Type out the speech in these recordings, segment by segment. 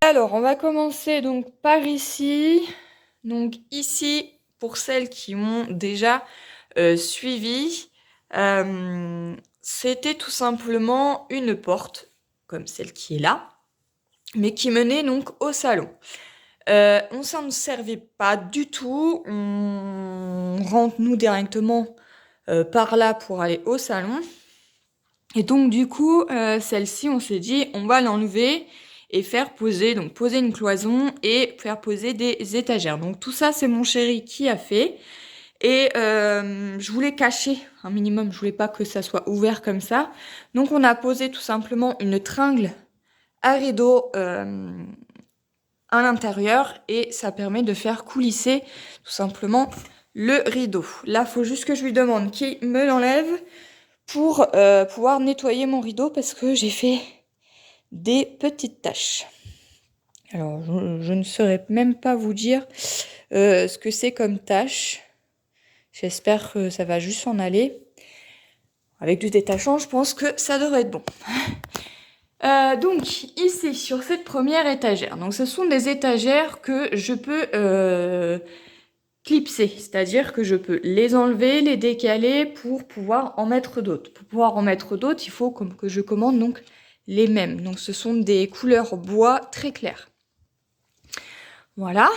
Alors, on va commencer donc par ici. Donc ici, pour celles qui m'ont déjà suivi, c'était tout simplement une porte, comme celle qui est là, mais qui menait donc au salon. On s'en servait pas du tout. On rentre nous directement par là pour aller au salon. Et donc du coup, celle-ci, on s'est dit, on va l'enlever et faire poser, donc poser une cloison et faire poser des étagères. Donc tout ça, c'est mon chéri qui a fait. Et je voulais cacher un minimum, je voulais pas que ça soit ouvert comme ça. Donc on a posé tout simplement une tringle à rideau à l'intérieur et ça permet de faire coulisser tout simplement le rideau. Là, faut juste que je lui demande qui me l'enlève pour pouvoir nettoyer mon rideau parce que j'ai fait des petites taches. Alors, je ne saurais même pas vous dire ce que c'est comme tache. J'espère que ça va juste s'en aller. Avec du détachant, je pense que ça devrait être bon. Donc, ici, sur cette première étagère, donc ce sont des étagères que je peux clipser, c'est-à-dire que je peux les enlever, les décaler pour pouvoir en mettre d'autres. Pour pouvoir en mettre d'autres, il faut que je commande donc les mêmes. Donc ce sont des couleurs bois très claires. Voilà.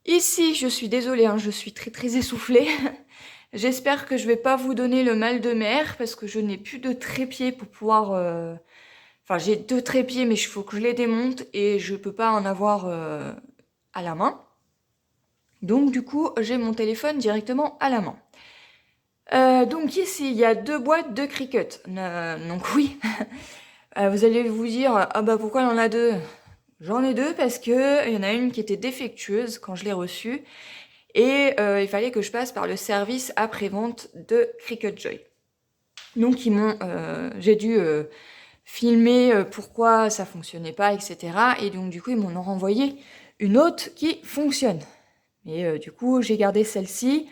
Ici, je suis désolée, hein, je suis très très essoufflée. J'espère que je vais pas vous donner le mal de mer parce que je n'ai plus de trépied pour pouvoir... Enfin, j'ai 2 trépieds, mais il faut que je les démonte et je peux pas en avoir à la main. Donc du coup, j'ai mon téléphone directement à la main. Donc ici, il y a 2 boîtes de Cricut. Donc oui, vous allez vous dire, ah bah pourquoi il y en a 2 ? J'en ai 2 parce que il y en a une qui était défectueuse quand je l'ai reçue et il fallait que je passe par le service après-vente de Cricut Joy. Donc j'ai dû filmer pourquoi ça fonctionnait pas, etc. Et donc du coup, ils m'en ont renvoyé une autre qui fonctionne. Et du coup, j'ai gardé celle-ci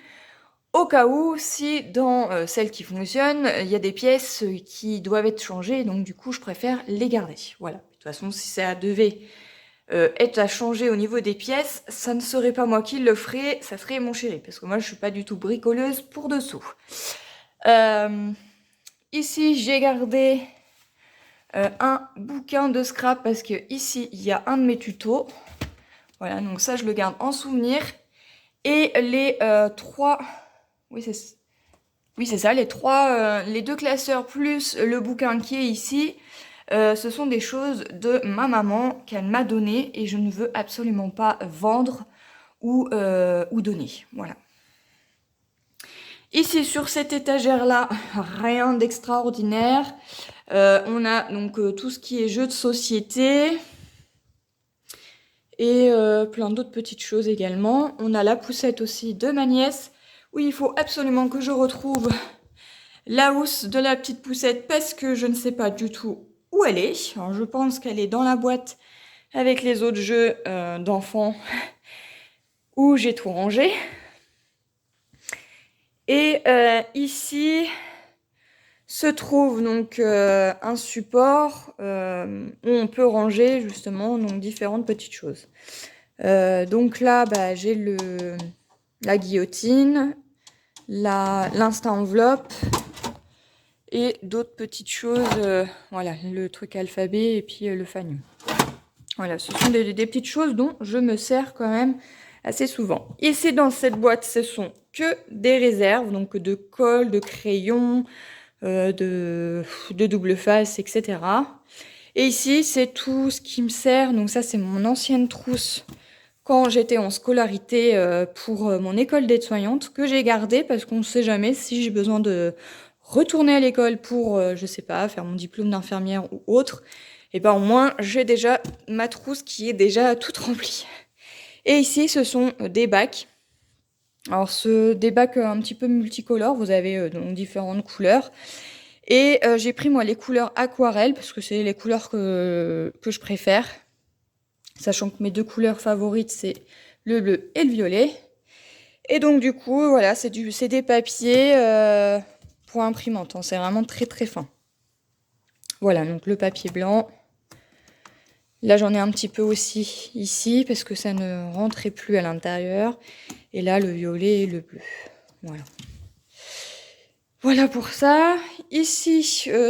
au cas où, si dans celle qui fonctionne, il y a des pièces qui doivent être changées, donc du coup, je préfère les garder. Voilà. De toute façon, si ça devait être à changer au niveau des pièces, ça ne serait pas moi qui le ferais, ça serait mon chéri, parce que moi, je suis pas du tout bricoleuse pour dessous. Ici, j'ai gardé un bouquin de scrap, parce que ici, il y a un de mes tutos. Voilà, donc ça, je le garde en souvenir. Et les 3... Oui, c'est ça, les 2 classeurs plus le bouquin qui est ici, ce sont des choses de ma maman qu'elle m'a donné et je ne veux absolument pas vendre ou donner. Voilà. Ici, sur cette étagère-là, rien d'extraordinaire. On a donc tout ce qui est jeux de société et plein d'autres petites choses également. On a la poussette aussi de ma nièce. Oui, il faut absolument que je retrouve la housse de la petite poussette parce que je ne sais pas du tout où elle est. Alors, je pense qu'elle est dans la boîte avec les autres jeux d'enfants où j'ai tout rangé. Et ici se trouve donc un support où on peut ranger justement donc différentes petites choses. Donc là, j'ai la guillotine, l'insta-enveloppe et d'autres petites choses, voilà, le truc alphabet et puis le fanion. Voilà, ce sont des petites choses dont je me sers quand même assez souvent. Ici, dans cette boîte, ce sont que des réserves, donc de colle, de crayon, de double face, etc. Et ici, c'est tout ce qui me sert. Donc ça, c'est mon ancienne trousse quand j'étais en scolarité pour mon école d'aide-soignante, que j'ai gardée parce qu'on ne sait jamais si j'ai besoin de retourner à l'école pour, je sais pas, faire mon diplôme d'infirmière ou autre. Et ben au moins, j'ai déjà ma trousse qui est déjà toute remplie. Et ici, ce sont des bacs. Alors, des bacs un petit peu multicolores, vous avez donc différentes couleurs. Et j'ai pris moi les couleurs aquarelles parce que c'est les couleurs que je préfère. Sachant que mes 2 couleurs favorites, c'est le bleu et le violet. Et donc du coup, voilà, c'est des papiers pour imprimante. C'est vraiment très très fin. Voilà, donc le papier blanc, Là, j'en ai un petit peu aussi ici parce que ça ne rentrait plus à l'intérieur. Et là, le violet et le bleu. Voilà. Voilà pour ça. Ici,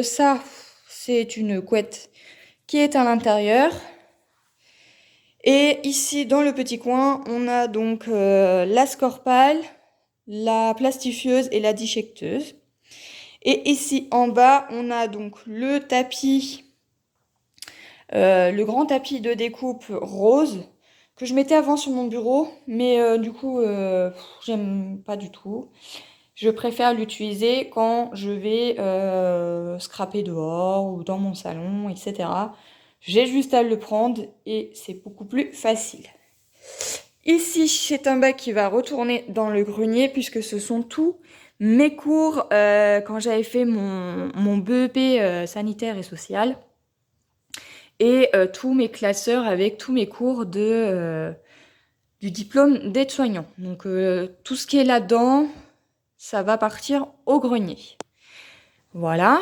ça, c'est une couette qui est à l'intérieur. Et ici, dans le petit coin, on a donc la scorpale, la plastifieuse et la déchiqueteuse. Et ici, en bas, on a donc le tapis, le grand tapis de découpe rose que je mettais avant sur mon bureau, mais du coup, j'aime pas du tout. Je préfère l'utiliser quand je vais scraper dehors ou dans mon salon, etc. J'ai juste à le prendre et c'est beaucoup plus facile. Ici, c'est un bac qui va retourner dans le grenier puisque ce sont tous mes cours quand j'avais fait mon BEP sanitaire et social. Et tous mes classeurs avec tous mes cours du diplôme d'aide-soignant. Donc tout ce qui est là-dedans, ça va partir au grenier. Voilà.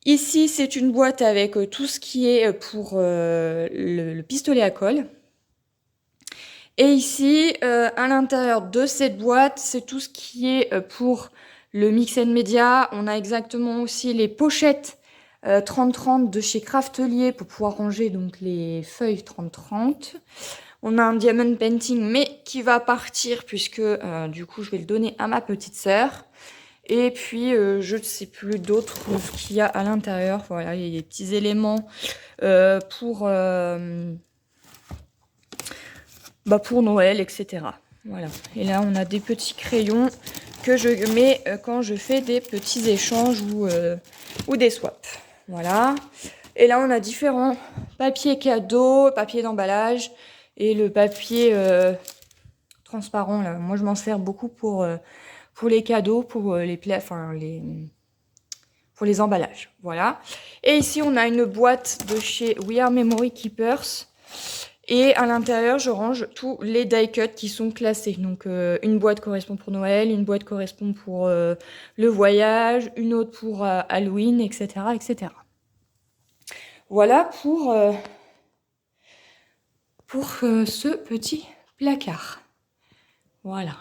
Ici, c'est une boîte avec tout ce qui est pour le pistolet à colle. Et ici, à l'intérieur de cette boîte, c'est tout ce qui est pour le Mix and Media. On a exactement aussi les pochettes 30-30 de chez Craftelier pour pouvoir ranger donc les feuilles 30-30. On a un diamond painting mais qui va partir puisque du coup je vais le donner à ma petite sœur. Et puis je ne sais plus d'autres ce qu'il y a à l'intérieur. Voilà, il y a des petits éléments pour Noël, etc. Voilà. Et là on a des petits crayons que je mets quand je fais des petits échanges ou des swaps. Voilà. Et là on a différents papiers cadeaux, papier d'emballage et le papier transparent. Là. Moi je m'en sers beaucoup pour les cadeaux, pour pour les emballages. Voilà. Et ici on a une boîte de chez We Are Memory Keepers. Et à l'intérieur, je range tous les die cuts qui sont classés. Donc, une boîte correspond pour Noël, une boîte correspond pour le voyage, une autre pour Halloween, etc., etc. Voilà pour ce petit placard. Voilà.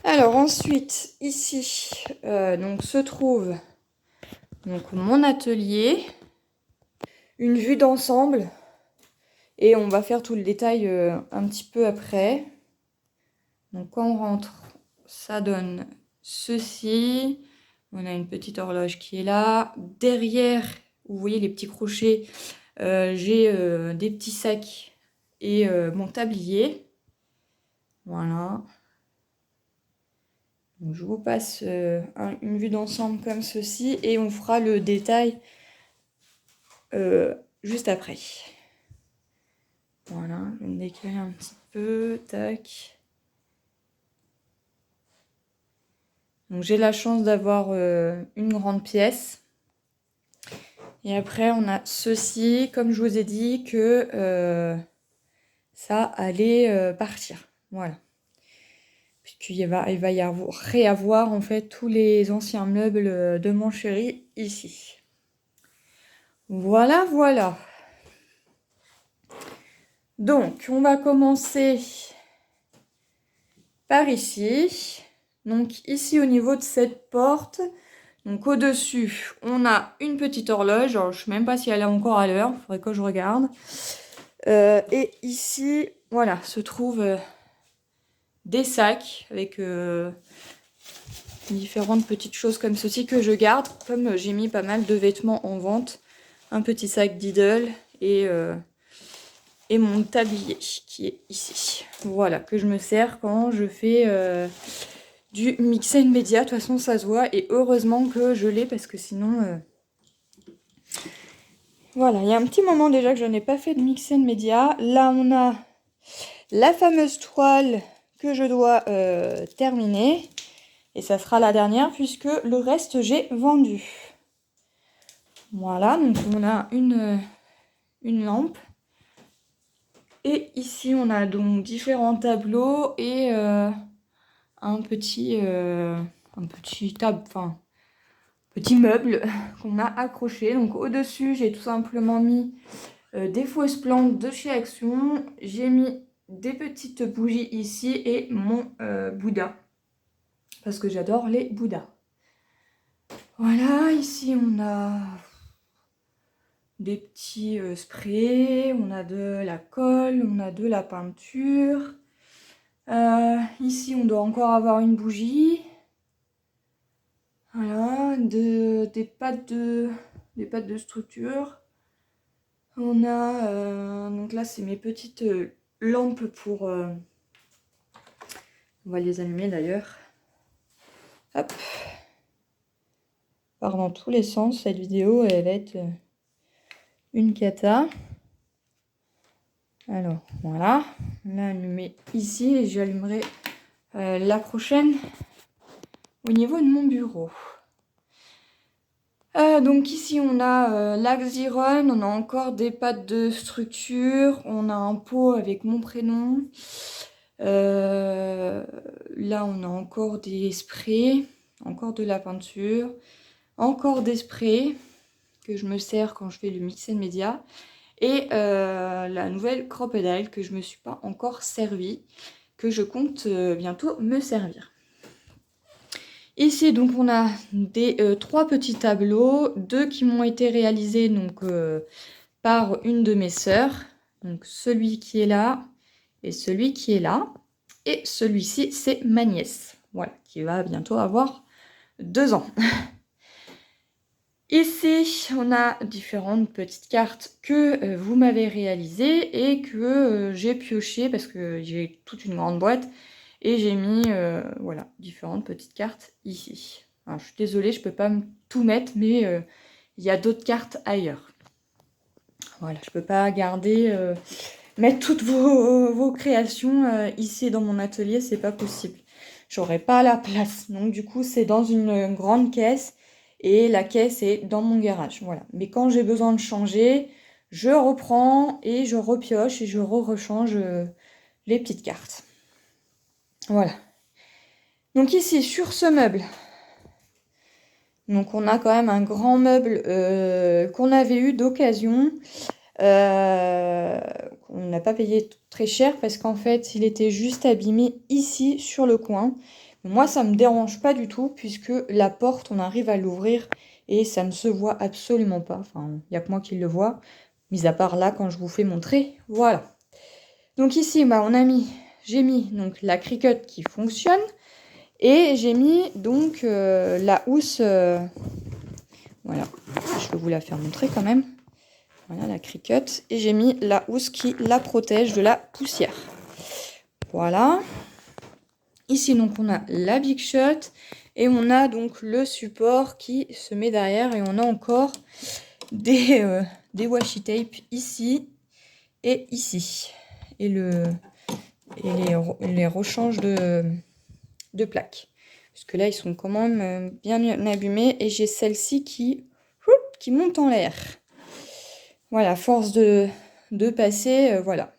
Alors ensuite, ici, donc se trouve donc mon atelier, une vue d'ensemble. Et on va faire tout le détail un petit peu après. Donc quand on rentre, ça donne ceci. On a une petite horloge qui est là. Derrière, vous voyez les petits crochets, j'ai des petits sacs et mon tablier. Voilà. Donc, je vous passe une vue d'ensemble comme ceci et on fera le détail juste après. Voilà, je vais me décaler un petit peu, tac. Donc j'ai la chance d'avoir une grande pièce. Et après on a ceci, comme je vous ai dit, que ça allait partir. Voilà. Puisqu'il va y réavoir en fait tous les anciens meubles de mon chéri ici. Voilà, voilà. Donc, on va commencer par ici. Donc, ici, au niveau de cette porte, donc au-dessus, on a une petite horloge. Alors, je ne sais même pas si elle est encore à l'heure. Il faudrait que je regarde. Et ici, voilà, se trouvent des sacs avec différentes petites choses comme ceci que je garde. Comme j'ai mis pas mal de vêtements en vente. Un petit sac Lidl et mon tablier qui est ici. Voilà, que je me sers quand je fais du Mix and Media. De toute façon, ça se voit et heureusement que je l'ai parce que sinon... Voilà, il y a un petit moment déjà que je n'ai pas fait de Mix and Media. Là, on a la fameuse toile que je dois terminer. Et ça sera la dernière puisque le reste, j'ai vendu. Voilà, donc on a une lampe. Et ici, on a donc différents tableaux et petit meuble qu'on a accroché. Donc au-dessus, j'ai tout simplement mis des fausses plantes de chez Action. J'ai mis des petites bougies ici et mon Bouddha. Parce que j'adore les Bouddhas. Voilà, ici on a des petits sprays, on a de la colle, on a de la peinture. Ici on doit encore avoir une bougie. Voilà, des pâtes de structure. On a, donc là c'est mes petites lampes pour... on va les allumer d'ailleurs. Hop. Part dans tous les sens, cette vidéo elle va être une cata. Alors voilà, là je le mets ici et j'allumerai la prochaine au niveau de mon bureau. Donc ici on a l'Axiron, on a encore des pâtes de structure, on a un pot avec mon prénom. Là on a encore des sprays, encore de la peinture, encore des sprays que je me sers quand je fais le mix and media. Et la nouvelle Crocodile que je ne me suis pas encore servi, que je compte bientôt me servir. Ici donc on a des 3 petits tableaux, 2 qui m'ont été réalisés donc, par une de mes sœurs. Donc celui qui est là et celui qui est là. Et celui-ci c'est ma nièce, voilà, qui va bientôt avoir 2 ans. Ici, on a différentes petites cartes que vous m'avez réalisées et que j'ai pioché parce que j'ai toute une grande boîte et j'ai mis voilà, différentes petites cartes ici. Alors, je suis désolée, je ne peux pas tout mettre, mais il y a d'autres cartes ailleurs. Voilà, je ne peux pas garder, mettre toutes vos créations ici dans mon atelier, c'est pas possible. J'aurais pas la place. Donc du coup, c'est dans une grande caisse. Et la caisse est dans mon garage, voilà. Mais quand j'ai besoin de changer, je reprends et je repioche et je rechange les petites cartes. Voilà. Donc ici, sur ce meuble, donc on a quand même un grand meuble qu'on avait eu d'occasion. On n'a pas payé très cher parce qu'en fait, il était juste abîmé ici, sur le coin. Moi, ça me dérange pas du tout puisque la porte, on arrive à l'ouvrir et ça ne se voit absolument pas. Enfin, il n'y a que moi qui le vois, mis à part là quand je vous fais montrer. Voilà. Donc ici, bah, j'ai mis donc la Cricut qui fonctionne et j'ai mis donc la housse. Voilà, je peux vous la faire montrer quand même. Voilà la Cricut et j'ai mis la housse qui la protège de la poussière. Voilà. Ici, donc, on a la Big Shot et on a donc le support qui se met derrière et on a encore des washi tape ici et ici. Et les rechanges de plaques. Parce que là, ils sont quand même bien abîmés et j'ai celle-ci qui monte en l'air. Voilà, force de passer, voilà.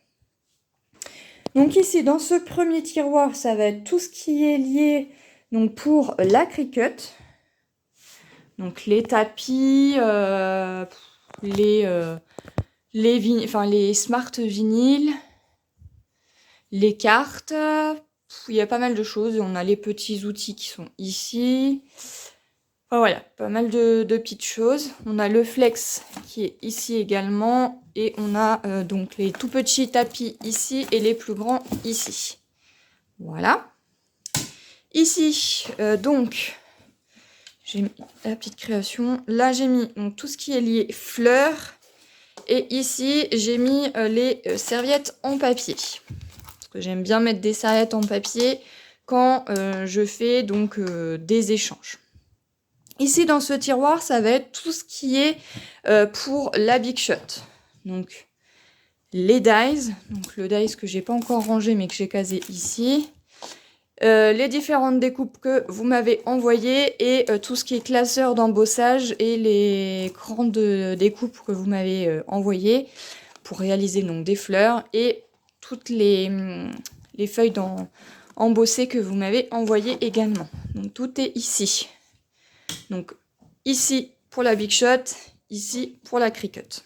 Donc ici, dans ce premier tiroir, ça va être tout ce qui est lié donc pour la Cricut. Donc les tapis, les smart vinyles, les cartes. Il y a pas mal de choses. On a les petits outils qui sont ici. Enfin, voilà, pas mal de petites choses. On a le flex qui est ici également. Et on a donc les tout petits tapis ici et les plus grands ici. Voilà. Ici, donc, j'ai mis la petite création. Là, j'ai mis donc, tout ce qui est lié fleurs. Et ici, j'ai mis les serviettes en papier. Parce que j'aime bien mettre des serviettes en papier quand je fais donc des échanges. Ici, dans ce tiroir, ça va être tout ce qui est pour la Big Shot. Donc, les dies. Donc, le dies que j'ai pas encore rangé, mais que j'ai casé ici. Les différentes découpes que vous m'avez envoyées et tout ce qui est classeur d'embossage et les grandes découpes que vous m'avez envoyées pour réaliser donc des fleurs et toutes les feuilles embossées que vous m'avez envoyées également. Donc, tout est ici. Donc, Ici pour la Big Shot, ici pour la Cricut.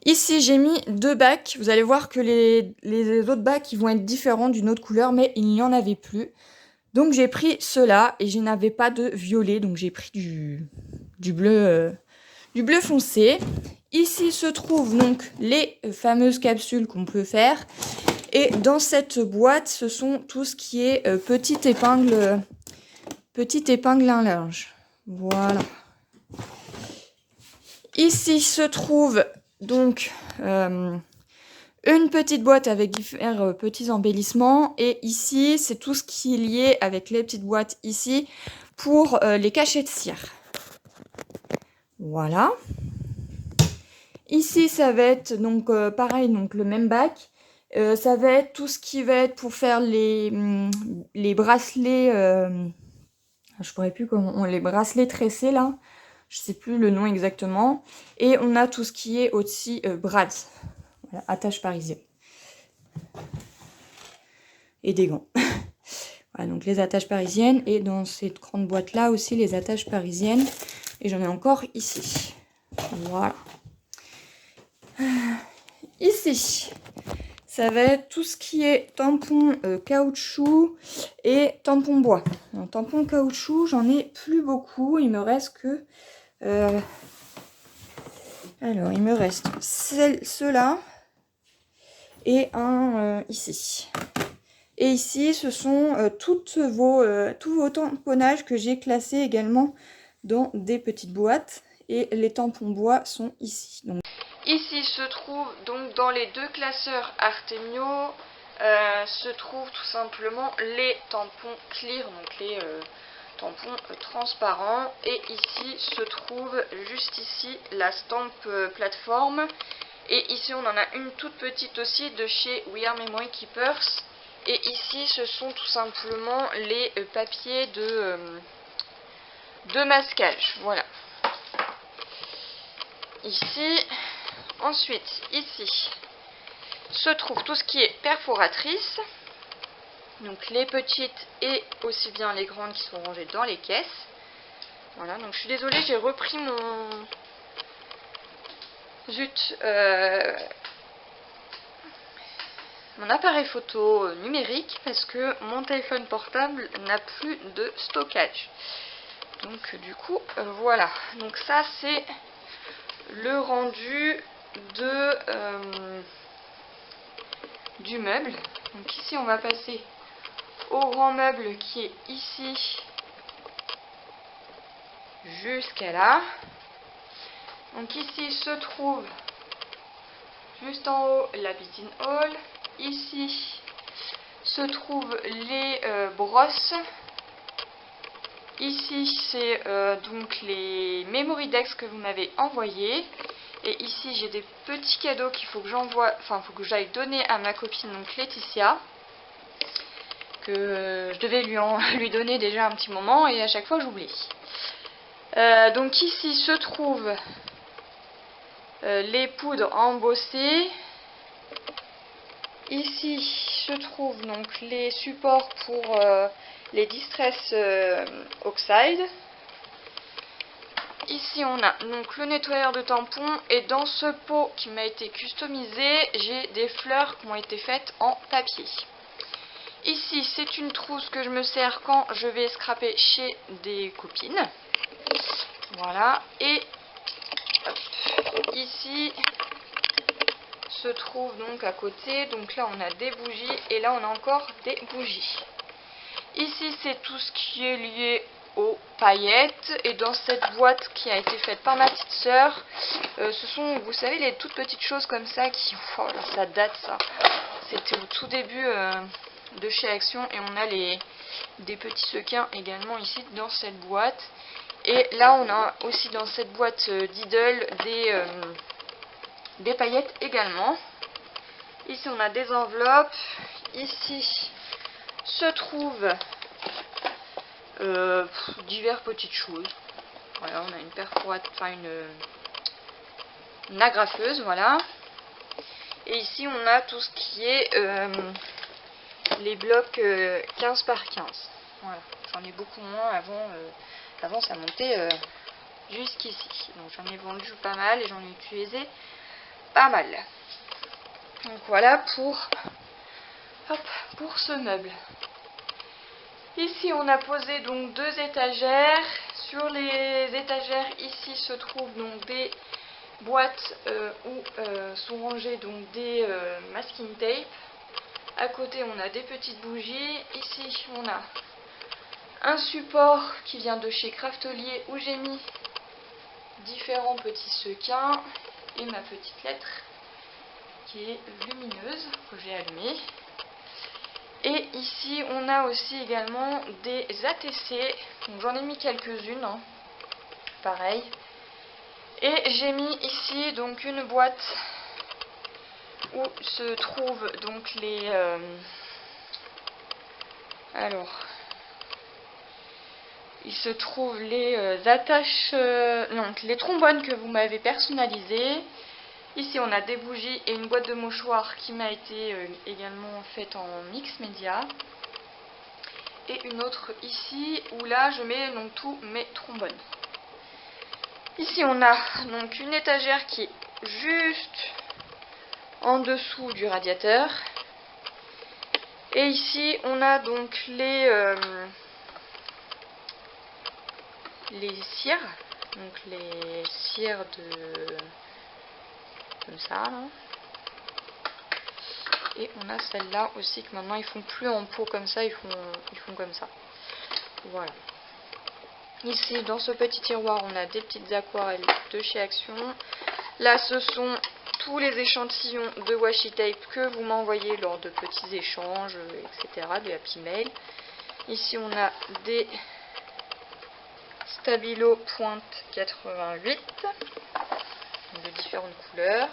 Ici, j'ai mis 2 bacs. Vous allez voir que les autres bacs ils vont être différents d'une autre couleur, mais il n'y en avait plus. Donc j'ai pris ceux-là et je n'avais pas de violet, donc j'ai pris du bleu foncé. Ici se trouvent donc les fameuses capsules qu'on peut faire. Et dans cette boîte, ce sont tout ce qui est petite épingle à linge. Voilà. Ici se trouve donc une petite boîte avec différents petits embellissements. Et ici, c'est tout ce qui est lié avec les petites boîtes ici pour les cachets de cire. Voilà. Ici, ça va être donc pareil, donc le même bac. Ça va être tout ce qui va être pour faire les bracelets. Je pourrais plus comment les bracelets tressés là. Je sais plus le nom exactement. Et on a tout ce qui est aussi brads. Voilà, attache parisienne. Et des gants. Voilà, donc les attaches parisiennes. Et dans cette grande boîte là aussi les attaches parisiennes. Et j'en ai encore ici. Voilà. Ici, ça va être tout ce qui est tampon caoutchouc et tampon bois. Alors, tampon caoutchouc, j'en ai plus beaucoup. Il me reste que... alors, il me reste ceux-là et un ici. Et ici, ce sont tous vos tamponnages que j'ai classés également dans des petites boîtes. Et les tampons bois sont ici. Donc, ici se trouve donc dans les 2 classeurs Artemio se trouvent tout simplement les tampons clear, donc les tampons transparents. Et ici se trouve juste ici la stampe plateforme. Et ici on en a une toute petite aussi de chez We Are Memory Keepers. Et ici ce sont tout simplement les papiers de masquage. Voilà. Ici, ensuite, ici, se trouve tout ce qui est perforatrice. Donc les petites et aussi bien les grandes qui sont rangées dans les caisses. Voilà, donc je suis désolée, j'ai repris mon... mon appareil photo numérique parce que mon téléphone portable n'a plus de stockage. Donc du coup, voilà. Donc ça, c'est le rendu du meuble. Donc ici on va passer au grand meuble qui est ici jusqu'à là. Donc ici se trouve juste en haut la piscine hall. Ici se trouvent les brosses. Ici c'est donc les memory decks que vous m'avez envoyés. Et ici j'ai des petits cadeaux qu'il faut que j'envoie, enfin faut que j'aille donner à ma copine donc Laetitia, que je devais lui donner déjà un petit moment et à chaque fois j'oublie. Donc ici se trouvent les poudres embossées. Ici se trouvent donc les supports pour les Distress Oxide. Ici on a donc le nettoyeur de tampons et dans ce pot qui m'a été customisé, j'ai des fleurs qui ont été faites en papier. Ici c'est une trousse que je me sers quand je vais scraper chez des copines. Voilà, et hop, ici se trouve donc à côté, donc là on a des bougies et là on a encore des bougies. Ici c'est tout ce qui est lié aux paillettes, et dans cette boîte qui a été faite par ma petite sœur, ce sont, vous savez, les toutes petites choses comme ça qui, oh là, ça date ça, c'était au tout début de chez Action, et on a des petits sequins également ici dans cette boîte. Et là on a aussi dans cette boîte Diddle des paillettes également. Ici on a des enveloppes. Ici se trouvent diverses petites choses. Voilà, on a une perforatrice, enfin une agrafeuse, voilà. Et ici on a tout ce qui est les blocs 15 par 15. Voilà, j'en ai beaucoup moins avant. Avant ça montait jusqu'ici. Donc j'en ai vendu pas mal et j'en ai utilisé pas mal. Donc voilà pour ce meuble. Ici on a posé donc 2 étagères. Sur les étagères ici se trouvent donc des boîtes où sont rangées donc des masking tape. À côté on a des petites bougies. Ici on a un support qui vient de chez Craftelier où j'ai mis différents petits sequins et ma petite lettre qui est lumineuse que j'ai allumée. Et ici on a aussi également des ATC, donc j'en ai mis quelques-unes, hein, pareil. Et j'ai mis ici donc une boîte où se trouvent donc les il se trouve les attaches, donc les trombones que vous m'avez personnalisés. Ici on a des bougies et une boîte de mouchoirs qui m'a été également faite en mix média. Et une autre ici où là je mets donc tous mes trombones. Ici on a donc une étagère qui est juste en dessous du radiateur. Et ici on a donc les cires, donc les cires de comme ça là. Et on a celle-là aussi que maintenant ils font plus en pot comme ça, ils font comme ça. Voilà. Ici dans ce petit tiroir on a des petites aquarelles de chez Action. Là ce sont tous les échantillons de washi tape que vous m'envoyez lors de petits échanges, etc. de Happy Mail. Ici on a des Stabilo pointe 88 de différentes couleurs.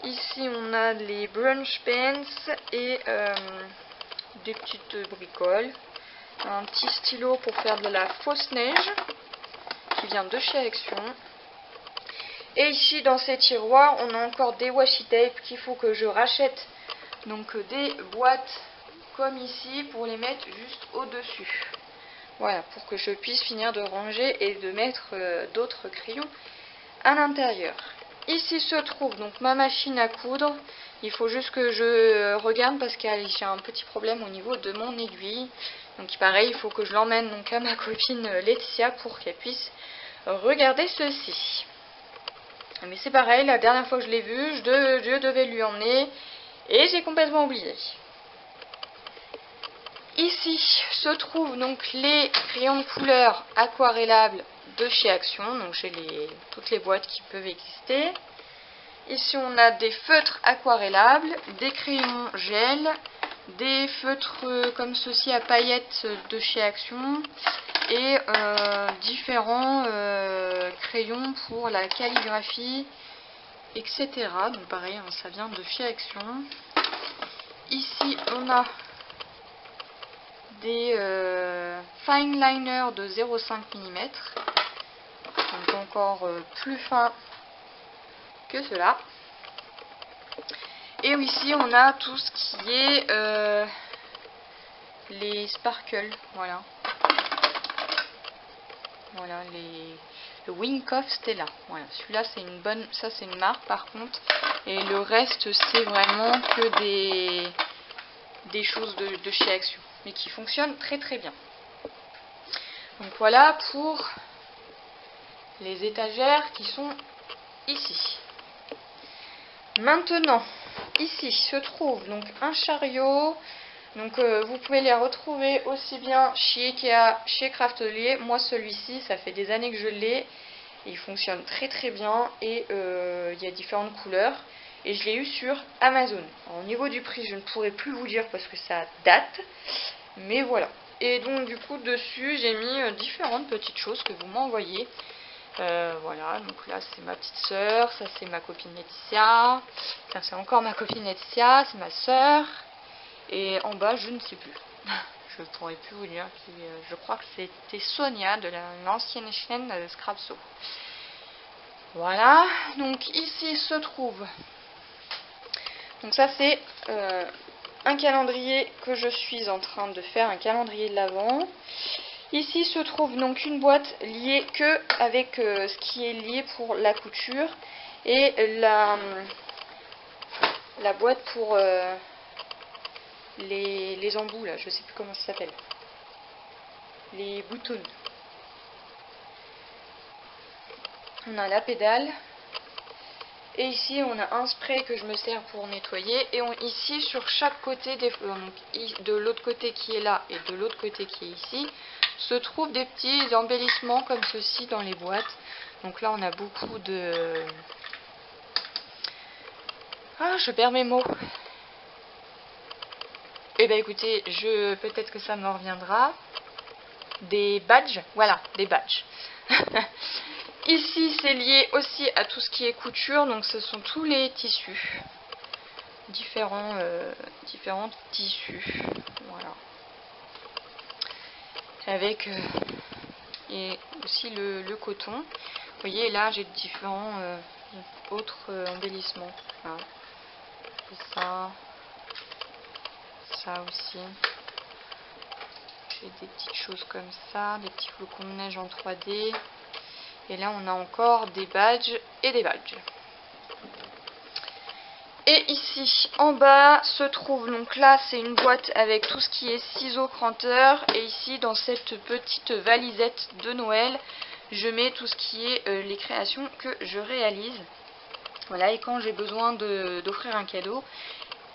Ici on a les brunch pens et des petites bricoles. Un petit stylo pour faire de la fausse neige qui vient de chez Action. Et ici dans ces tiroirs on a encore des washi tape qu'il faut que je rachète, donc des boîtes comme ici pour les mettre juste au dessus. Voilà, pour que je puisse finir de ranger et de mettre d'autres crayons à l'intérieur. Ici se trouve donc ma machine à coudre. Il faut juste que je regarde parce que j'ai un petit problème au niveau de mon aiguille. Donc pareil, il faut que je l'emmène donc à ma copine Laetitia pour qu'elle puisse regarder ceci. Mais c'est pareil, la dernière fois que je l'ai vu, je devais lui emmener et j'ai complètement oublié. Ici se trouvent donc les crayons de couleur aquarellables de chez Action. Donc j'ai toutes les boîtes qui peuvent exister. Ici on a des feutres aquarellables, des crayons gel, des feutres comme ceci à paillettes de chez Action et différents crayons pour la calligraphie, etc. Donc pareil, hein, ça vient de chez Action. Ici on a des fine liners de 0,5 mm, donc encore plus fin que cela. Et ici on a tout ce qui est les sparkles, voilà. Voilà le Wingkoff Stella. Voilà, celui-là c'est une bonne, ça c'est une marque par contre. Et le reste c'est vraiment que des choses de chez Action, mais qui fonctionnent très très bien. Donc voilà pour les étagères qui sont ici. Maintenant, ici se trouve donc un chariot. Donc vous pouvez les retrouver aussi bien chez Ikea, chez Craftelier. Moi celui-ci, ça fait des années que je l'ai. Il fonctionne très très bien et il y a différentes couleurs. Et je l'ai eu sur Amazon. Alors, au niveau du prix, je ne pourrais plus vous dire parce que ça date. Mais voilà. Et donc du coup dessus, j'ai mis différentes petites choses que vous m'envoyez. Voilà, donc là c'est ma petite soeur, ça c'est ma copine Laetitia, ça c'est encore ma copine Laetitia, c'est ma soeur. Et en bas, je ne sais plus. Je ne pourrais plus vous dire. Je crois que c'était Sonia de l'ancienne chaîne Scrapso. Voilà. Donc ici se trouve. Donc ça c'est un calendrier que je suis en train de faire, un calendrier de l'Avent. Ici se trouve donc une boîte liée que avec ce qui est lié pour la couture et la boîte pour les embouts là, je sais plus comment ça s'appelle. Les boutons. On a la pédale. Et ici on a un spray que je me sers pour nettoyer. Et ici sur chaque côté, de l'autre côté qui est là et de l'autre côté qui est ici, se trouvent des petits embellissements comme ceci dans les boîtes. Donc là on a beaucoup de... Ah, je perds mes mots. Eh bien écoutez, peut-être que ça me reviendra. Des badges, voilà, des badges. Ici c'est lié aussi à tout ce qui est couture, donc ce sont tous les tissus. Différents tissus. Voilà. Avec et aussi le coton. Vous voyez là j'ai différents autres embellissements. Voilà. Et ça aussi. J'ai des petites choses comme ça, des petits flocons de neige en 3D. Et là on a encore des badges et des badges. Et ici en bas se trouve, donc là c'est une boîte avec tout ce qui est ciseaux cranteurs. Et ici dans cette petite valisette de Noël, je mets tout ce qui est les créations que je réalise. Voilà, et quand j'ai besoin d'offrir un cadeau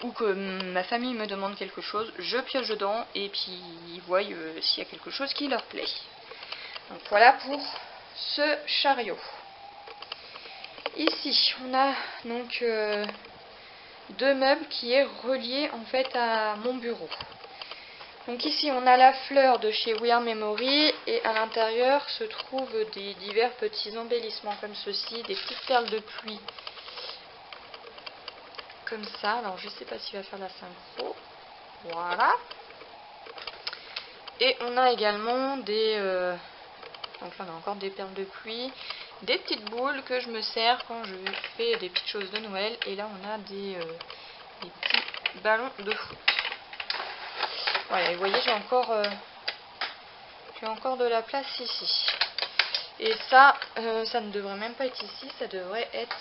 ou que ma famille me demande quelque chose, je pioche dedans et puis ils voient s'il y a quelque chose qui leur plaît. Donc voilà pour ce chariot. Ici on a donc deux meubles qui est relié en fait à mon bureau. Donc ici on a la fleur de chez We Are Memory et à l'intérieur se trouvent des divers petits embellissements comme ceci, des petites perles de pluie comme ça. Alors je sais pas s'il va faire la synchro. Voilà. Et on a également des donc là on a encore des perles de pluie, des petites boules que je me sers quand je fais des petites choses de Noël. Et là on a des petits ballons de foot. Voilà, vous voyez j'ai encore de la place ici. Et ça, ça ne devrait même pas être ici, ça devrait être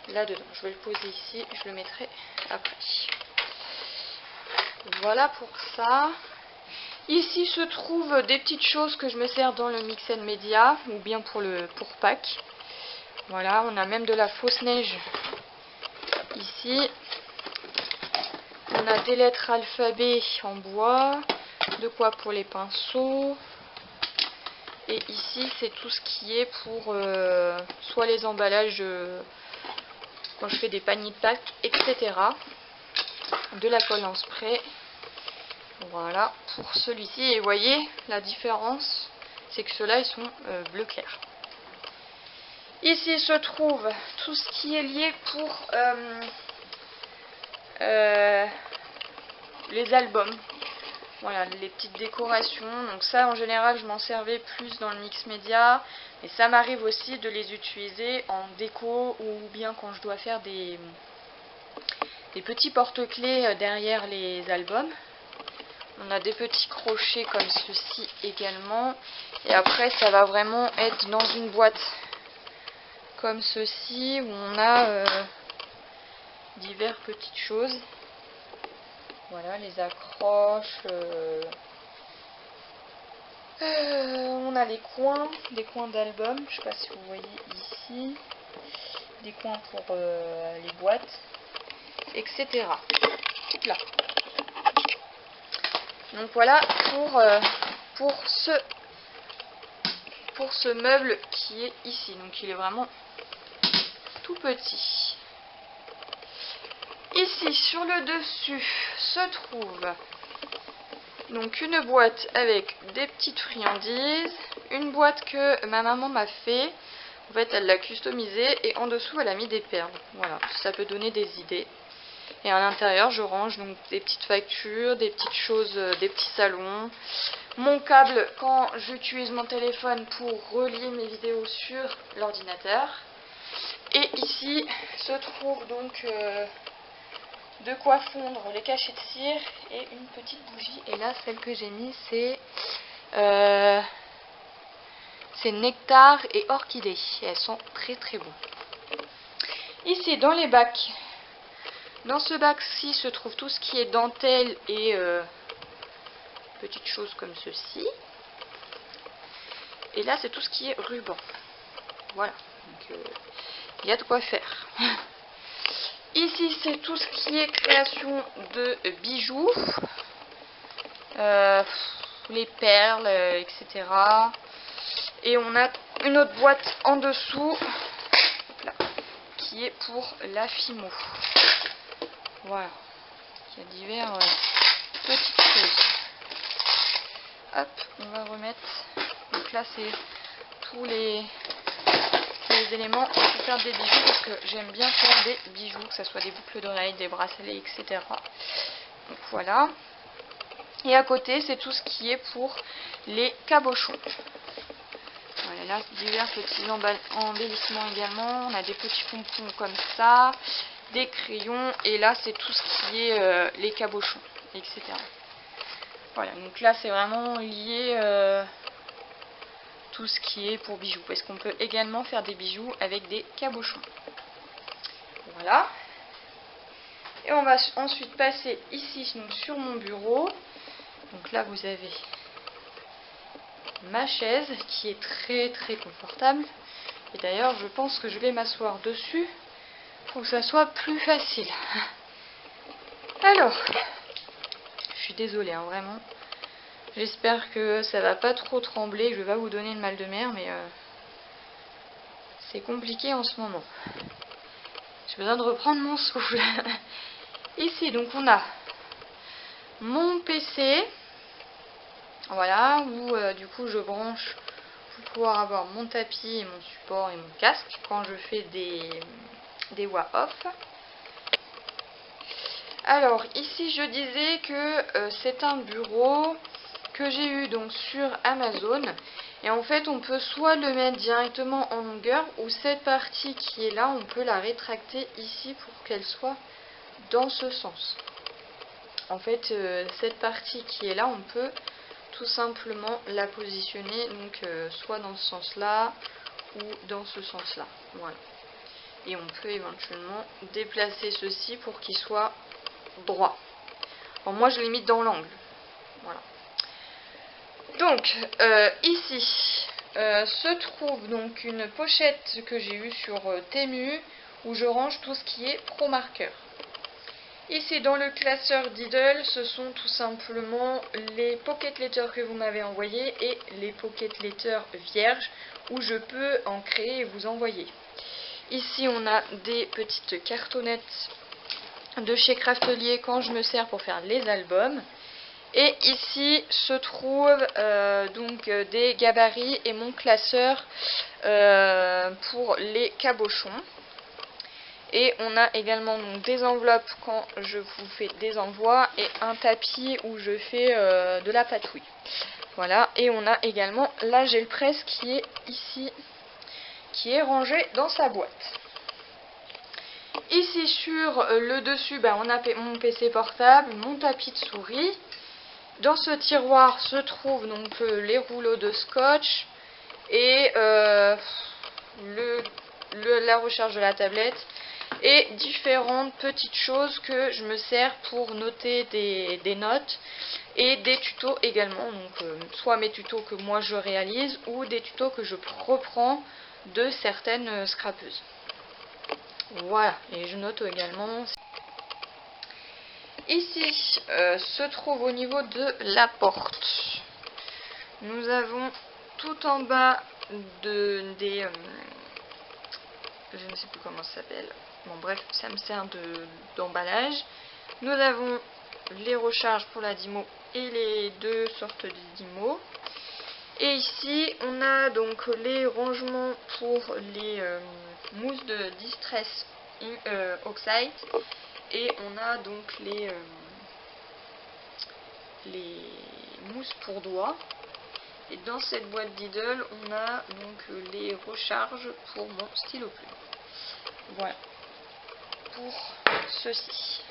là-dedans. Je vais le poser ici, je le mettrai après. Voilà pour ça. Ici se trouvent des petites choses que je me sers dans le Mix and Media ou bien pour Pâques. Voilà, on a même de la fausse neige ici. On a des lettres alphabet en bois, de quoi pour les pinceaux. Et ici c'est tout ce qui est pour soit les emballages quand je fais des paniers de Pâques, etc. De la colle en spray. Voilà pour celui-ci. Et vous voyez la différence, c'est que ceux-là ils sont bleu clair. Ici se trouve tout ce qui est lié pour les albums. Voilà, les petites décorations. Donc ça en général je m'en servais plus dans le mix média. Mais ça m'arrive aussi de les utiliser en déco ou bien quand je dois faire des petits porte-clés derrière les albums. On a des petits crochets comme ceci également. Et après ça va vraiment être dans une boîte comme ceci où on a diverses petites choses. Voilà, les accroches. On a les coins, des coins d'album. Je ne sais pas si vous voyez ici. Des coins pour les boîtes, etc. Là. Donc voilà pour ce meuble qui est ici. Donc il est vraiment tout petit. Ici sur le dessus se trouve donc une boîte avec des petites friandises, une boîte que ma maman m'a fait. En fait elle l'a customisée et en dessous elle a mis des perles. Voilà, ça peut donner des idées. Et à l'intérieur je range donc des petites factures, des petites choses, des petits salons. Mon câble quand j'utilise mon téléphone pour relier mes vidéos sur l'ordinateur. Et ici se trouve donc de quoi fondre les cachets de cire et une petite bougie. Et là celle que j'ai mise c'est C'est nectar et orchidée. Et elles sont très très bonnes. Ici, dans les bacs, dans ce bac-ci se trouve tout ce qui est dentelle et petites choses comme ceci. Et là, c'est tout ce qui est ruban. Voilà. Donc, il y a de quoi faire. Ici, c'est tout ce qui est création de bijoux. Les perles, etc. Et on a une autre boîte en dessous là, qui est pour la Fimo. Voilà. Il y a divers petites choses. Hop, on va remettre. Donc là, c'est tous les éléments pour faire des bijoux parce que j'aime bien faire des bijoux, que ce soit des boucles d'oreilles, des bracelets, etc. Donc voilà. Et à côté, c'est tout ce qui est pour les cabochons. Voilà, là, divers petits embellissements également. On a des petits pompons comme ça, des crayons. Et là, c'est tout ce qui est les cabochons, etc. Voilà, donc là, c'est vraiment lié tout ce qui est pour bijoux. Parce qu'on peut également faire des bijoux avec des cabochons. Voilà. Et on va ensuite passer ici, donc, sur mon bureau. Donc là, vous avez ma chaise qui est très très confortable. Et d'ailleurs, je pense que je vais m'asseoir dessus pour que ça soit plus facile. Alors, je suis désolée, hein, vraiment. J'espère que ça va pas trop trembler, que je vais pas vous donner le mal de mer, mais c'est compliqué en ce moment. J'ai besoin de reprendre mon souffle. Ici, donc on a mon PC. Voilà, où du coup je branche pour pouvoir avoir mon tapis et mon support et mon casque quand je fais des voix off. Alors ici je disais que c'est un bureau que j'ai eu donc sur Amazon. Et en fait on peut soit le mettre directement en longueur ou cette partie qui est là on peut la rétracter ici pour qu'elle soit dans ce sens. En fait cette partie qui est là on peut tout simplement la positionner donc soit dans ce sens là ou dans ce sens là, voilà. Et on peut éventuellement déplacer ceci pour qu'il soit droit. Alors moi je l'ai mis dans l'angle, voilà. Donc ici se trouve donc une pochette que j'ai eue sur Temu où je range tout ce qui est pro marqueur. Ici dans le classeur Diddle, ce sont tout simplement les pocket letters que vous m'avez envoyés et les pocket letters vierges où je peux en créer et vous envoyer. Ici on a des petites cartonnettes de chez Craftelier quand je me sers pour faire les albums. Et ici se trouvent donc des gabarits et mon classeur pour les cabochons. Et on a également donc des enveloppes quand je vous fais des envois et un tapis où je fais de la patouille. Voilà, et on a également la gel presse qui est ici, qui est rangée dans sa boîte. Ici sur le dessus, on a mon PC portable, mon tapis de souris. Dans ce tiroir se trouvent donc les rouleaux de scotch et la recharge de la tablette. Et différentes petites choses que je me sers pour noter des notes et des tutos également, donc soit mes tutos que moi je réalise ou des tutos que je reprends de certaines scrapeuses. Voilà, et je note également. Ici se trouve au niveau de la porte. Nous avons tout en bas je ne sais plus comment ça s'appelle. Bon bref, ça me sert d'emballage. Nous avons les recharges pour la Dymo et les deux sortes de Dymo. Et ici, on a donc les rangements pour les mousses de Distress Oxide. Et on a donc les mousses pour doigts. Et dans cette boîte Diddle, on a donc les recharges pour mon stylo plume. Voilà. Pour ceci.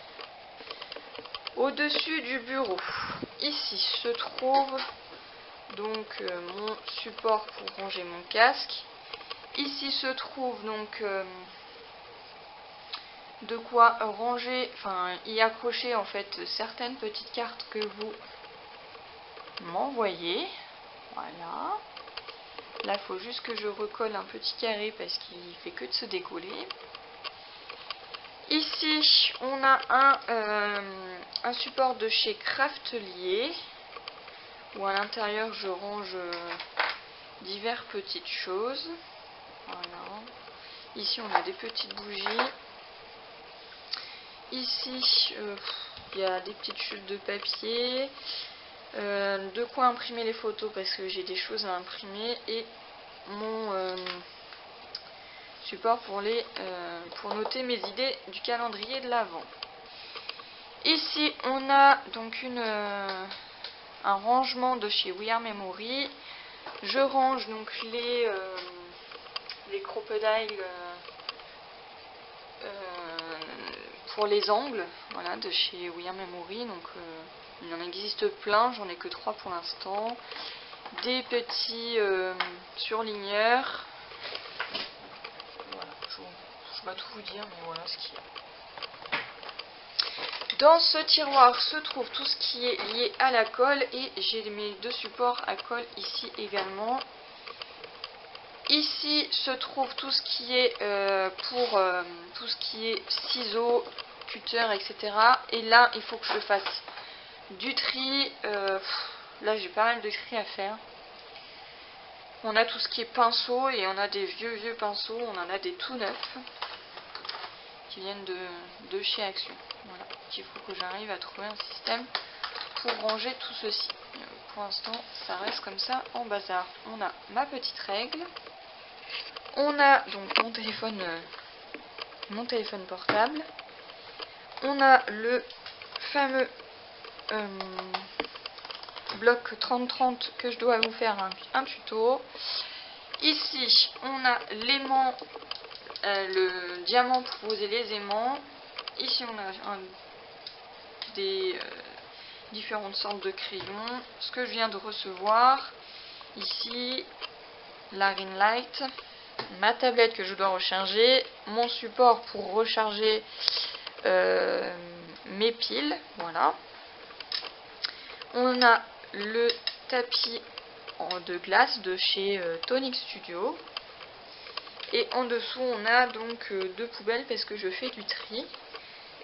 Au-dessus du bureau, ici se trouve donc mon support pour ranger mon casque. Ici se trouve donc de quoi ranger, enfin y accrocher en fait certaines petites cartes que vous m'envoyez. Voilà. Là, il faut juste que je recolle un petit carré parce qu'il fait que de se décoller. Ici, on a un support de chez Craftelier où à l'intérieur je range diverses petites choses. Voilà. Ici, on a des petites bougies. Ici, il y a des petites chutes de papier. De quoi imprimer les photos parce que j'ai des choses à imprimer. Et mon support pour noter mes idées du calendrier de l'Avent. Ici, on a donc un rangement de chez We Are Memory. Je range donc les crocodiles pour les angles, voilà, de chez We Are Memory. Donc il en existe plein, j'en ai que 3 pour l'instant. Des petits surligneurs. Voilà, je vais pas tout vous dire, mais voilà ce qu'il y a. Dans ce tiroir se trouve tout ce qui est lié à la colle et j'ai mes 2 supports à colle ici également. Ici se trouve tout ce qui est pour tout ce qui est ciseaux, cutter, etc. Et là, il faut que je fasse du tri. Là, j'ai pas mal de tri à faire. On a tout ce qui est pinceau et on a des vieux pinceaux. On en a des tout neufs qui viennent de chez Action. Voilà. Il faut que j'arrive à trouver un système pour ranger tout ceci. Pour l'instant, ça reste comme ça en bazar. On a ma petite règle. On a donc mon téléphone portable. On a le fameux bloc 30-30 que je dois vous faire un tuto. Ici, on a l'aimant, le diamant pour poser les aimants. Ici, on a des différentes sortes de crayons. Ce que je viens de recevoir. Ici, la ring light. Ma tablette que je dois recharger. Mon support pour recharger mes piles. Voilà. On a le tapis de glace de chez Tonic Studio. Et en dessous, on a donc 2 poubelles parce que je fais du tri.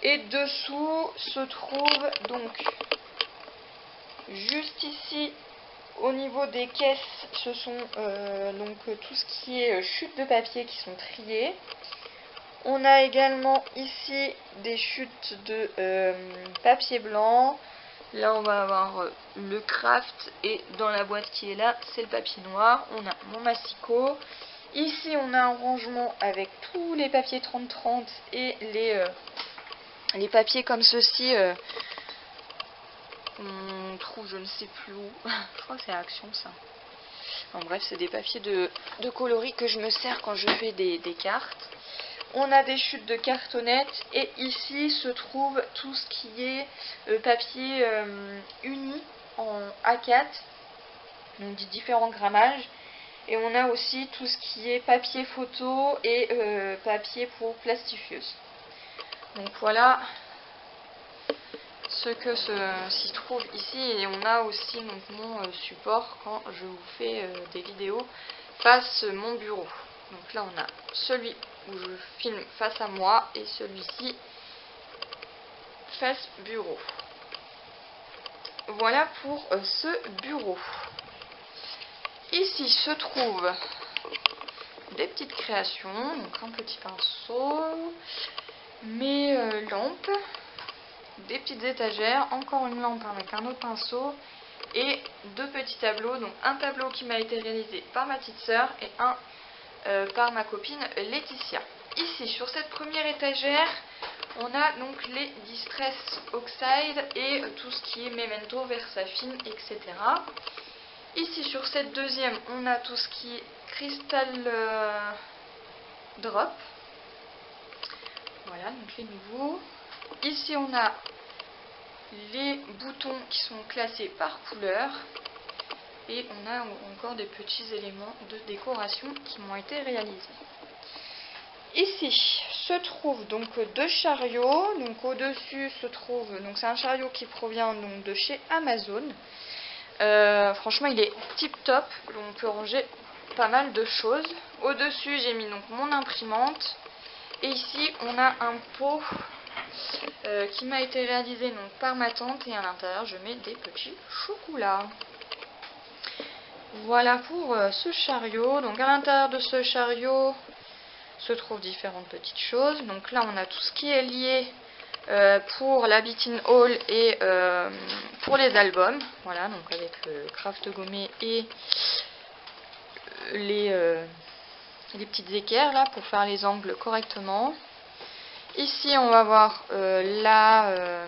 Et dessous se trouve donc juste ici au niveau des caisses, ce sont donc tout ce qui est chutes de papier qui sont triées. On a également ici des chutes de papier blanc. Là on va avoir le craft et dans la boîte qui est là c'est le papier noir. On a mon massicot. Ici on a un rangement avec tous les papiers 30-30 et les papiers comme ceci. On trouve je ne sais plus où. Je crois que c'est Action ça. En bref, c'est des papiers de coloris que je me sers quand je fais des cartes. On a des chutes de cartonnettes et ici se trouve tout ce qui est papier uni en A4, donc des différents grammages. Et on a aussi tout ce qui est papier photo et papier pour plastifieuse. Donc voilà ce que s'y trouve ici. Et on a aussi donc mon support quand je vous fais des vidéos face mon bureau. Donc là on a celui où je filme face à moi et celui-ci face bureau. Voilà pour ce bureau. Ici se trouvent des petites créations, donc un petit pinceau, mes lampes, des petites étagères, encore une lampe avec un autre pinceau et 2 petits tableaux, donc un tableau qui m'a été réalisé par ma petite sœur et un par ma copine Laetitia. Ici sur cette première étagère on a donc les Distress Oxide et tout ce qui est Memento, Versafine, etc. Ici sur cette deuxième on a tout ce qui est Crystal Drop. Voilà donc les nouveaux. Ici on a les boutons qui sont classés par couleur. Et on a encore des petits éléments de décoration qui m'ont été réalisés. Ici se trouvent donc deux chariots. Donc au-dessus se trouve, donc c'est un chariot qui provient donc de chez Amazon. Franchement il est tip top, on peut ranger pas mal de choses. Au-dessus j'ai mis donc mon imprimante. Et ici on a un pot qui m'a été réalisé donc par ma tante, et à l'intérieur je mets des petits chocolats. Voilà pour ce chariot. Donc à l'intérieur de ce chariot se trouvent différentes petites choses. Donc là on a tout ce qui est lié pour la Beating Haul et pour les albums. Voilà, donc avec le craft gommé et les petites équerres là pour faire les angles correctement. Ici on va voir la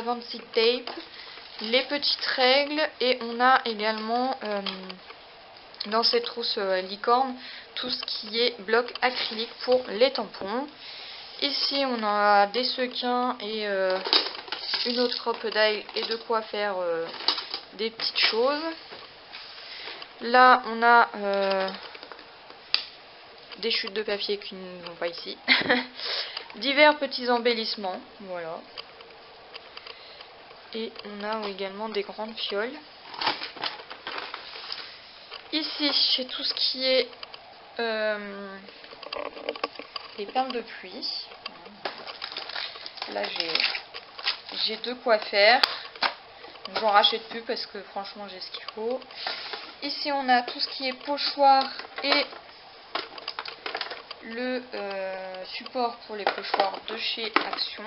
Vancy tape, les petites règles, et on a également dans cette trousse licorne tout ce qui est bloc acrylique pour les tampons. Ici on a des sequins et une autre crocodile et de quoi faire des petites choses. Là on a des chutes de papier qui ne vont pas ici. Divers petits embellissements, voilà. Et on a également des grandes fioles. Ici, j'ai tout ce qui est les perles de pluie. Là, j'ai de quoi faire. J'en rachète plus parce que franchement, j'ai ce qu'il faut. Ici, on a tout ce qui est pochoir et le support pour les pochoirs de chez Action.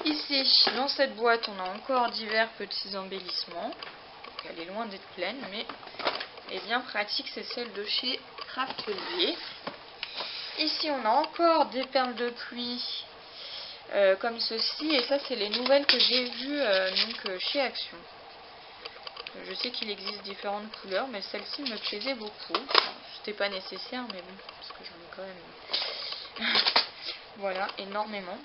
Ici, dans cette boîte, on a encore divers petits embellissements. Donc, elle est loin d'être pleine, mais elle est bien pratique, c'est celle de chez Craftelier. Ici, on a encore des perles de pluie comme ceci, et ça, c'est les nouvelles que j'ai vues chez Action. Je sais qu'il existe différentes couleurs, mais celle-ci me plaisait beaucoup. C'était pas nécessaire, mais bon, parce que j'en ai quand même voilà, énormément.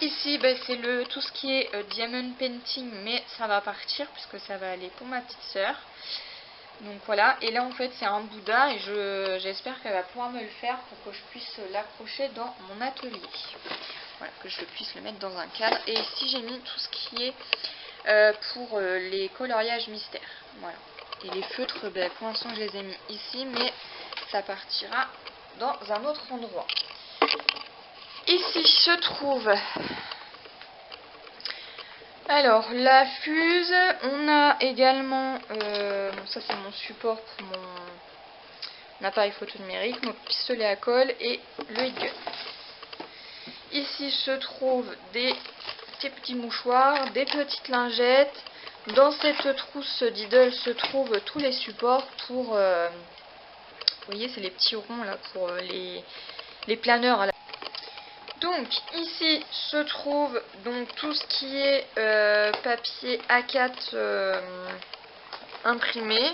Ici, c'est tout ce qui est diamond painting, mais ça va partir puisque ça va aller pour ma petite sœur. Donc voilà, et là en fait c'est un Bouddha, et j'espère qu'elle va pouvoir me le faire pour que je puisse l'accrocher dans mon atelier. Voilà, que je puisse le mettre dans un cadre. Et ici j'ai mis tout ce qui est pour les coloriages mystères. Voilà. Et les feutres, pour l'instant je les ai mis ici, mais ça partira dans un autre endroit. Ici se trouve alors la fuse. On a également ça c'est mon support pour mon appareil photo numérique, mon pistolet à colle et le heat gun. Ici se trouvent des petits mouchoirs, des petites lingettes. Dans cette trousse Diddle se trouvent tous les supports pour vous voyez, c'est les petits ronds là pour les planeurs à la... Donc ici se trouve donc tout ce qui est papier A4 imprimé,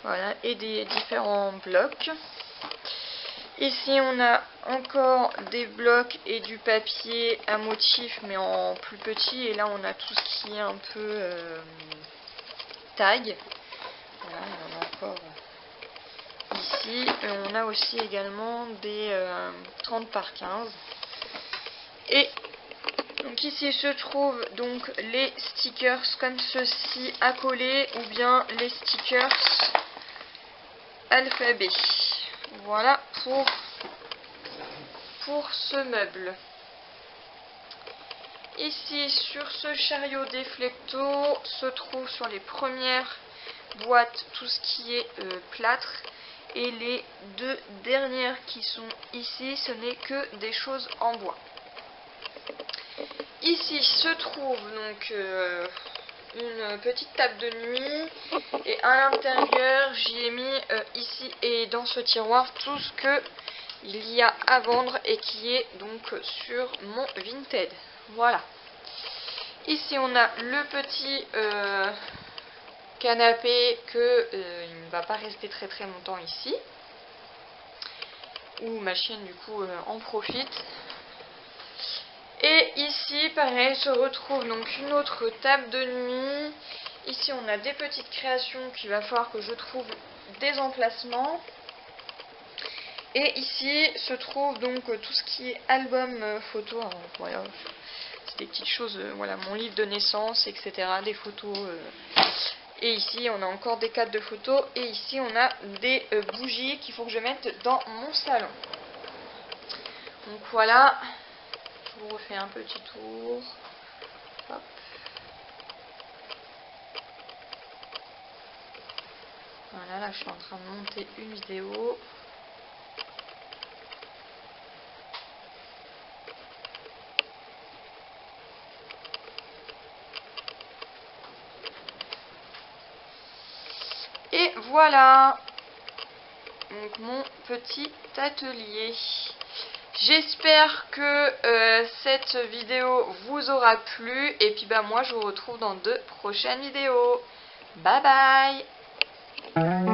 voilà, et des différents blocs. Ici on a encore des blocs et du papier à motif, mais en plus petit, et là on a tout ce qui est un peu tag. Voilà, on en a encore ici. On a aussi également des 30 par 15. Et donc ici se trouvent donc les stickers comme ceci à coller, ou bien les stickers alphabet. Voilà pour ce meuble. Ici sur ce chariot déflecto se trouve sur les premières boîtes tout ce qui est plâtre, et les deux dernières qui sont ici, ce n'est que des choses en bois. Ici se trouve donc une petite table de nuit, et à l'intérieur j'y ai mis ici et dans ce tiroir tout ce que il y a à vendre et qui est donc sur mon Vinted. Voilà. Ici on a le petit canapé que il ne va pas rester très longtemps ici, où ma chienne du coup en profite. Et ici, pareil, se retrouve donc une autre table de nuit. Ici, on a des petites créations qu'il va falloir que je trouve des emplacements. Et ici se trouve donc tout ce qui est album photo. Alors, voilà, c'est des petites choses, voilà, mon livre de naissance, etc. Des photos. Et ici, on a encore des cadres de photos. Et ici, on a des bougies qu'il faut que je mette dans mon salon. Donc voilà. Je vous refais un petit tour. Hop. Voilà, là je suis en train de monter une vidéo. Et voilà. Donc mon petit atelier. J'espère que cette vidéo vous aura plu. Et puis moi je vous retrouve dans de prochaines vidéos. Bye bye.